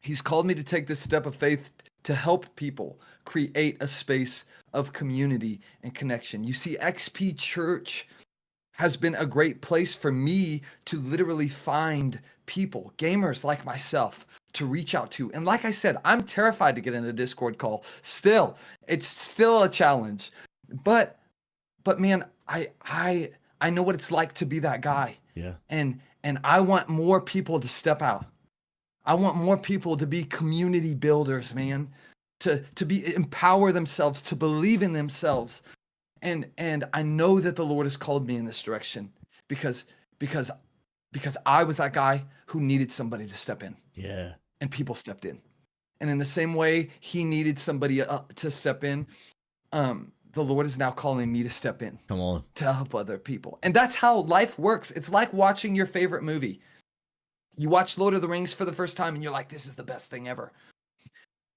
he's called me to take this step of faith to help people create a space of community and connection. You see, XP Church has been a great place for me to literally find people, gamers like myself, to reach out to. And like I said, I'm terrified to get in a Discord call. Still, it's still a challenge. But man, I know what it's like to be that guy. Yeah. And I want more people to step out. I want more people to be community builders, man, to empower themselves, to believe in themselves. And I know that the Lord has called me in this direction because I was that guy who needed somebody to step in. Yeah. And people stepped in. And in the same way he needed somebody to step in, the Lord is now calling me to step in. Come on. To help other people. And that's how life works. It's like watching your favorite movie. You watch Lord of the Rings for the first time and you're like, this is the best thing ever.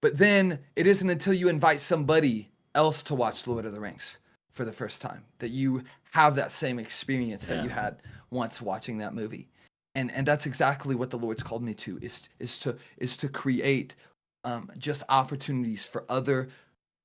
But then it isn't until you invite somebody else to watch Lord of the Rings for the first time, that you have that same experience that you Yeah. had once watching that movie. And that's exactly what the Lord's called me to, is to create just opportunities for other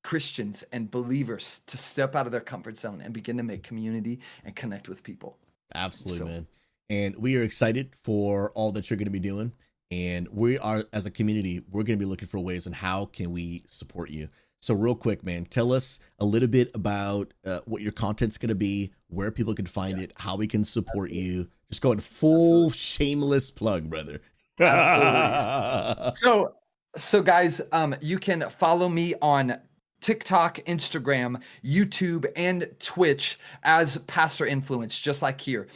Christians and believers to step out of their comfort zone and begin to make community and connect with people. Absolutely, So man. And we are excited for all that you're going to be doing. And we are, as a community, we're going to be looking for ways on how can we support you. So real quick, man, tell us a little bit about what your content's going to be, where people can find yeah, it, how we can support absolutely, you. Just go in full absolutely, shameless plug, brother. absolutely. So, guys, you can follow me on TikTok, Instagram, YouTube, and Twitch as Pastor Influence, just like here.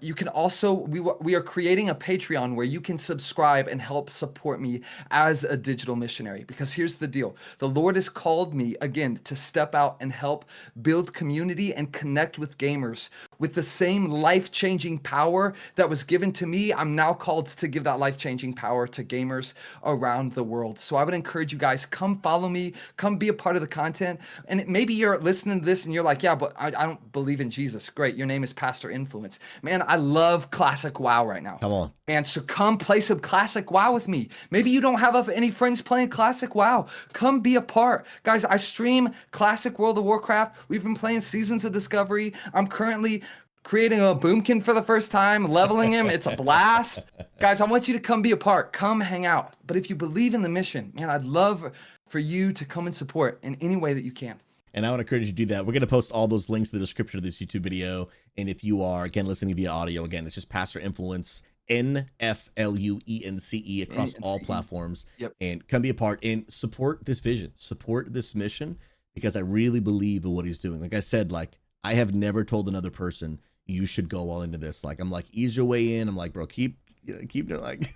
You can also we are creating a Patreon where you can subscribe and help support me as a digital missionary. Because here's the deal: the Lord has called me again to step out and help build community and connect with gamers with the same life-changing power that was given to me. I'm now called to give that life-changing power to gamers around the world. So I would encourage you guys, come follow me, come be a part of the content. And maybe you're listening to this and you're like, yeah, but I don't believe in Jesus. Great, your name is Pastor Influence. Man, I love classic WoW right now. Come on. And so come play some classic WoW with me. Maybe you don't have any friends playing classic WoW. Come be a part. Guys, I stream classic World of Warcraft. We've been playing Seasons of Discovery. I'm currently creating a boomkin for the first time, leveling him. It's a blast. Guys, I want you to come be a part. Come hang out. But if you believe in the mission, man, I'd love for you to come and support in any way that you can. And I would encourage you to do that. We're going to post all those links in the description of this YouTube video. And if you are, again, listening via audio, again, it's just Pastor Influence, Nfluence across all platforms. Yep. And come be a part and support this vision, support this mission, because I really believe in what he's doing. Like I said, like I have never told another person you should go all into this. Like I'm like, ease your way in. I'm like, bro, keep doing like,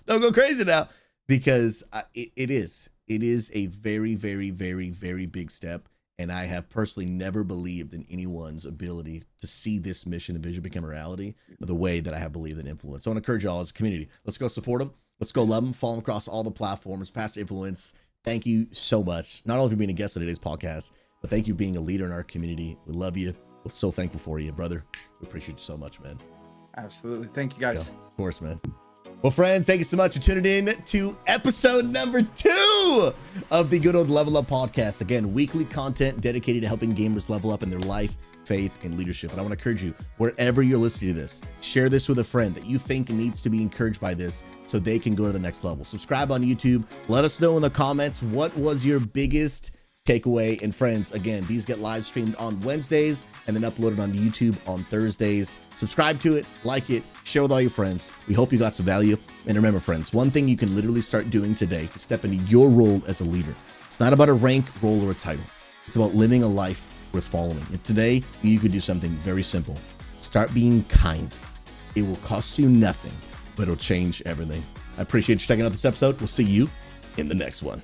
don't go crazy now, because it is a very, very, very, very big step. And I have personally never believed in anyone's ability to see this mission and vision become a reality the way that I have believed in Influence. So I want to encourage y'all as a community. Let's go support them. Let's go love them. Follow them across all the platforms. Pastor Influence, thank you so much. Not only for being a guest on today's podcast, but thank you for being a leader in our community. We love you. We're so thankful for you, brother. We appreciate you so much, man. Absolutely. Thank you, guys. Of course, man. Well, friends, thank you so much for tuning in to episode number 2 of the Good Old Level Up podcast. Again, weekly content dedicated to helping gamers level up in their life, faith, and leadership. And I want to encourage you, wherever you're listening to this, share this with a friend that you think needs to be encouraged by this so they can go to the next level. Subscribe on YouTube. Let us know in the comments what was your biggest takeaway. And friends, again, these get live streamed on Wednesdays and then uploaded on YouTube on Thursdays. Subscribe to it, like it, share with all your friends. We hope you got some value. And remember, friends, one thing you can literally start doing today to step into your role as a leader. It's not about a rank, role, or a title. It's about living a life worth following. And today, you could do something very simple. Start being kind. It will cost you nothing, but it'll change everything. I appreciate you checking out this episode. We'll see you in the next one.